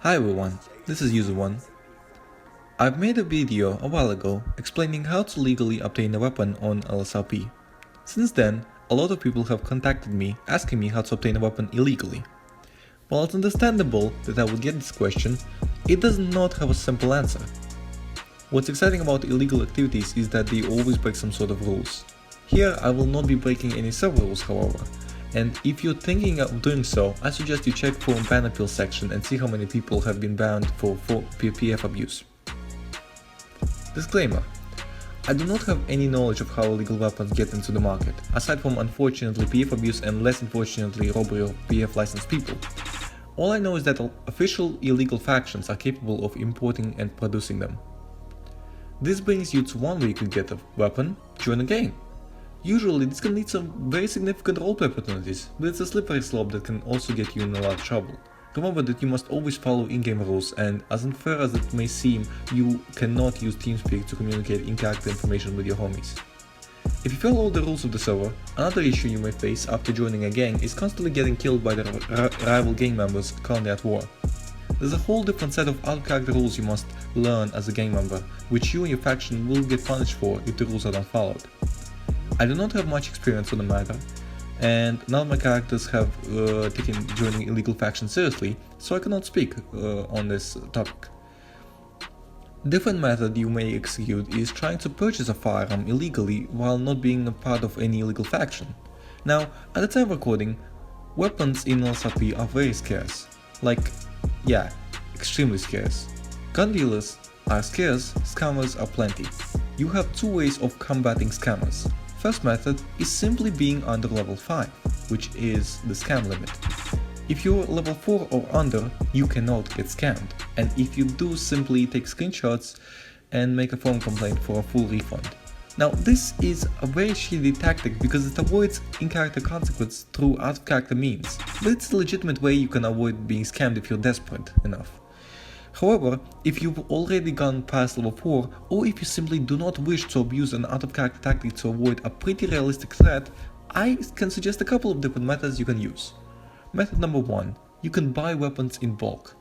Hi everyone, this is User1. I've made a video a while ago explaining how to legally obtain a weapon on LSRP. Since then, a lot of people have contacted me asking me how to obtain a weapon illegally. While it's understandable that I would get this question, it does not have a simple answer. What's exciting about illegal activities is that they always break some sort of rules. Here I will not be breaking any server rules, however, and if you're thinking of doing so, I suggest you check for ban appeal section and see how many people have been banned for PF abuse. Disclaimer: I do not have any knowledge of how illegal weapons get into the market, aside from unfortunately PF abuse and less unfortunately robbery of PF licensed people. All I know is that official illegal factions are capable of importing and producing them. This brings you to one way you could get a weapon: join a gang. Usually this can lead to very significant roleplay opportunities, but it's a slippery slope that can also get you in a lot of trouble. Remember that you must always follow in-game rules, and as unfair as it may seem, you cannot use TeamSpeak to communicate in-character information with your homies. If you follow all the rules of the server, another issue you may face after joining a gang is constantly getting killed by the rival gang members currently at war. There's a whole different set of out-character rules you must learn as a gang member, which you and your faction will get punished for if the rules are not followed. I do not have much experience on the matter, and none of my characters have taken joining illegal factions seriously, so I cannot speak on this topic. Different method you may execute is trying to purchase a firearm illegally while not being a part of any illegal faction. Now, at the time of recording, weapons in LSRP are very scarce. Extremely scarce. Gun dealers are scarce, scammers are plenty. You have two ways of combating scammers. First method is simply being under level 5, which is the scam limit. If you're level 4 or under, you cannot get scammed, and if you do, simply take screenshots and make a phone complaint for a full refund. Now this is a very shitty tactic because it avoids in-character consequence through out-of-character means, but it's a legitimate way you can avoid being scammed if you're desperate enough. However, if you've already gone past level 4, or if you simply do not wish to abuse an out-of-character tactic to avoid a pretty realistic threat, I can suggest a couple of different methods you can use. Method number 1. You can buy weapons in bulk.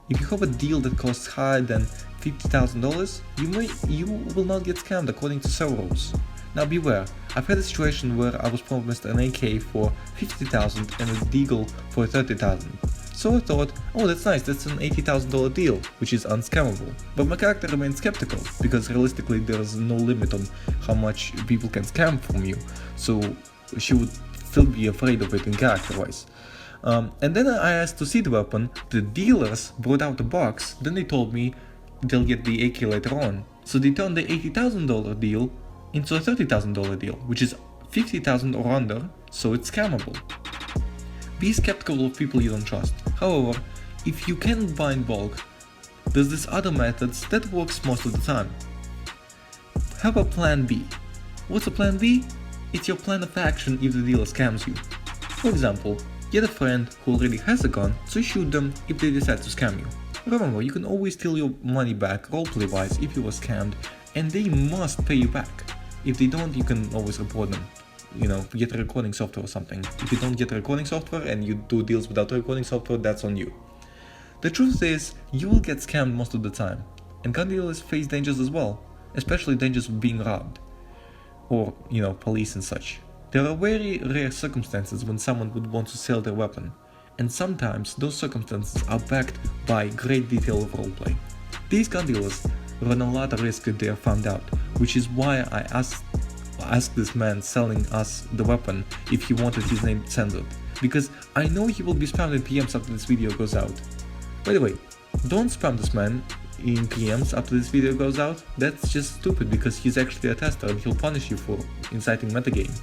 If you have a deal that costs higher than $50,000, you will not get scammed according to server rules. Now beware, I've had a situation where I was promised an AK for $50,000 and a deagle for $30,000. So I thought, oh that's nice, that's an $80,000 deal, which is unscammable. But my character remained skeptical, because realistically there is no limit on how much people can scam from you, so she would still be afraid of it in character-wise. And then I asked to see the weapon, the dealers brought out the box, then they told me they'll get the AK later on. So they turned the $80,000 deal into a $30,000 deal, which is $50,000 or under, so it's scammable. Be skeptical of people you don't trust. However, if you can buy in bulk, there's this other methods that works most of the time. Have a plan B. What's a plan B? It's your plan of action if the dealer scams you. For example, get a friend who already has a gun, so shoot them if they decide to scam you. Remember, you can always steal your money back roleplay wise if you were scammed, and they must pay you back. If they don't, you can always report them. Get a recording software or something. If you don't get a recording software and you do deals without recording software, that's on you. The truth is, you will get scammed most of the time, and gun dealers face dangers as well, especially dangers of being robbed, or, police and such. There are very rare circumstances when someone would want to sell their weapon, and sometimes those circumstances are backed by great detail of roleplay. These gun dealers run a lot of risk if they are found out, which is why I asked this man selling us the weapon if he wanted his name censored, because I know he will be spammed in PMs after this video goes out. By the way, don't spam this man in PMs after this video goes out. That's just stupid, because he's actually a tester and he'll punish you for inciting metagame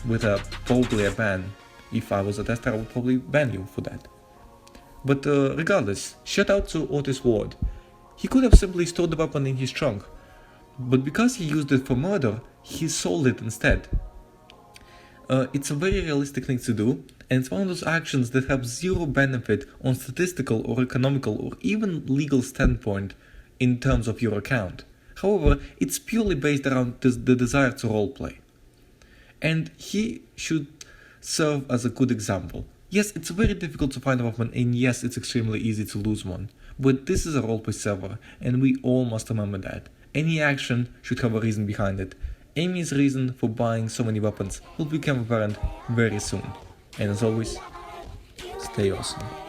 with probably a ban. If I was a tester, I would probably ban you for that. But regardless, shout out to Otis Ward. He could have simply stored the weapon in his trunk, but because he used it for murder, he sold it instead. It's a very realistic thing to do, and it's one of those actions that have zero benefit on statistical or economical or even legal standpoint in terms of your account. However, it's purely based around the desire to roleplay. And he should serve as a good example. Yes, it's very difficult to find a weapon, and yes, it's extremely easy to lose one. But this is a roleplay server, and we all must remember that. Any action should have a reason behind it. Amy's reason for buying so many weapons will become apparent very soon. And as always, stay awesome.